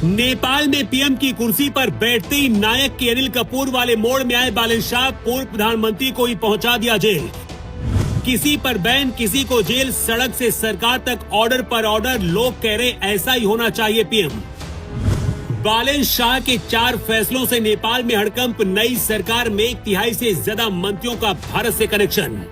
नेपाल में पीएम की कुर्सी पर बैठते ही नायक के अनिल कपूर वाले मोड़ में आए बालन शाह पूर्व प्रधानमंत्री को ही पहुंचा दिया जेल। किसी पर बैन, किसी को जेल, सड़क से सरकार तक ऑर्डर पर ऑर्डर। लोग कह रहे ऐसा ही होना चाहिए पीएम। बालन शाह के 4 फैसलों से नेपाल में हड़कंप। नई सरकार में 1/3 से ज्यादा मंत्रियों का भारत से कनेक्शन।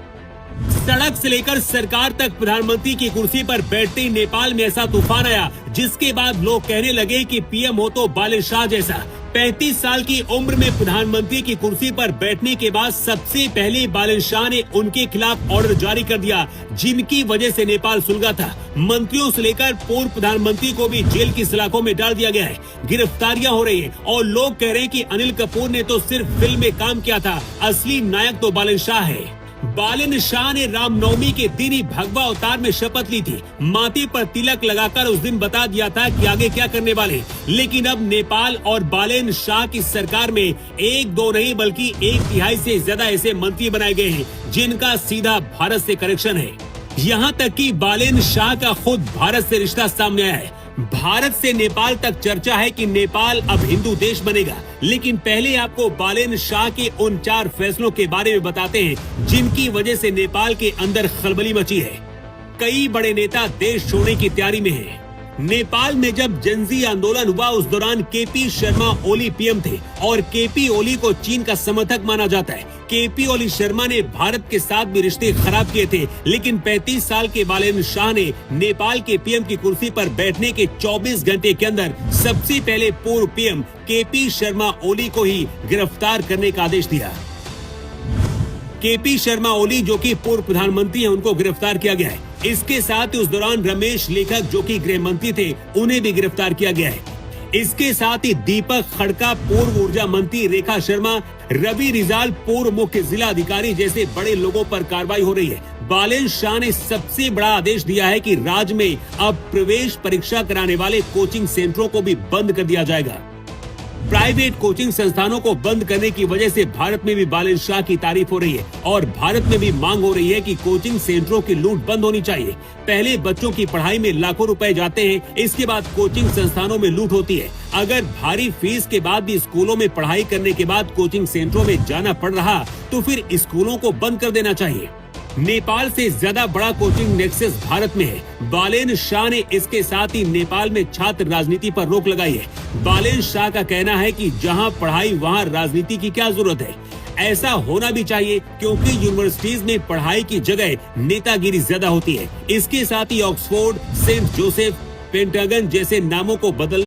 सड़क से लेकर सरकार तक प्रधानमंत्री की कुर्सी पर बैठते ही नेपाल में ऐसा तूफान आया जिसके बाद लोग कहने लगे कि पीएम हो तो बालन शाह जैसा। 35 साल की उम्र में प्रधानमंत्री की कुर्सी पर बैठने के बाद सबसे पहले बालन शाह ने उनके खिलाफ ऑर्डर जारी कर दिया, जिनकी वजह से नेपाल सुलगा था। मंत्रियों से लेकर पूर्व प्रधानमंत्री को भी जेल की सलाखों में डाल दिया गया है। गिरफ्तारियां हो रही है और लोग कह रहे हैं कि अनिल कपूर ने तो सिर्फ फिल्म में काम किया था, असली नायक तो बालन शाह है। बालन शाह ने रामनवमी के दिन ही भगवा अवतार में शपथ ली थी। माथे पर तिलक लगाकर उस दिन बता दिया था कि आगे क्या करने वाले। लेकिन अब नेपाल और बालन शाह की सरकार में 1-2 नहीं बल्कि 1/3 से ज्यादा ऐसे मंत्री बनाए गए हैं जिनका सीधा भारत से कनेक्शन है। यहाँ तक कि बालन शाह का खुद भारत से रिश्ता सामने आया है। भारत से नेपाल तक चर्चा है कि नेपाल अब हिंदू देश बनेगा। लेकिन पहले आपको बालन शाह के उन 4 फैसलों के बारे में बताते हैं जिनकी वजह से नेपाल के अंदर खलबली मची है। कई बड़े नेता देश छोड़ने की तैयारी में हैं। नेपाल में जब जनजी आंदोलन हुआ उस दौरान केपी शर्मा ओली पीएम थे और केपी ओली को चीन का समर्थक माना जाता है। केपी ओली शर्मा ने भारत के साथ भी रिश्ते खराब किए थे, लेकिन 35 साल के बालन शाह ने नेपाल के पीएम की कुर्सी पर बैठने के 24 घंटे के अंदर सबसे पहले पूर्व पीएम केपी शर्मा ओली को ही गिरफ्तार करने का आदेश दिया। केपी शर्मा ओली जो कि पूर्व प्रधानमंत्री हैं, उनको गिरफ्तार किया गया है। इसके साथ ही उस दौरान रमेश लेखक जो कि गृह मंत्री थे, उन्हें भी गिरफ्तार किया गया है। इसके साथ ही दीपक खड़का पूर्व ऊर्जा मंत्री, रेखा शर्मा, रवि रिजाल पूर्व मुख्य जिला अधिकारी जैसे बड़े लोगों पर कार्रवाई हो रही है। बालन शाह ने सबसे बड़ा आदेश दिया है कि राज्य में अब प्रवेश परीक्षा कराने वाले कोचिंग सेंटरों को भी बंद कर दिया जाएगा। प्राइवेट कोचिंग संस्थानों को बंद करने की वजह से भारत में भी बालन शाह की तारीफ हो रही है और भारत में भी मांग हो रही है कि कोचिंग सेंटरों की लूट बंद होनी चाहिए। पहले बच्चों की पढ़ाई में लाखों रुपए जाते हैं, इसके बाद कोचिंग संस्थानों में लूट होती है। अगर भारी फीस के बाद भी स्कूलों में पढ़ाई करने के बाद कोचिंग सेंटरों में जाना पड़ रहा तो फिर स्कूलों को बंद कर देना चाहिए। नेपाल से ज्यादा बड़ा कोचिंग नेक्सस भारत में है। बालन शाह ने इसके साथ ही नेपाल में छात्र राजनीति पर रोक लगाई है। बालन शाह का कहना है कि जहां पढ़ाई वहां राजनीति की क्या जरूरत है। ऐसा होना भी चाहिए क्योंकि यूनिवर्सिटीज में पढ़ाई की जगह नेतागिरी ज्यादा होती है। इसके साथ ही ऑक्सफोर्ड, सेंट जोसेफ, पेंटागन जैसे नामों को बदल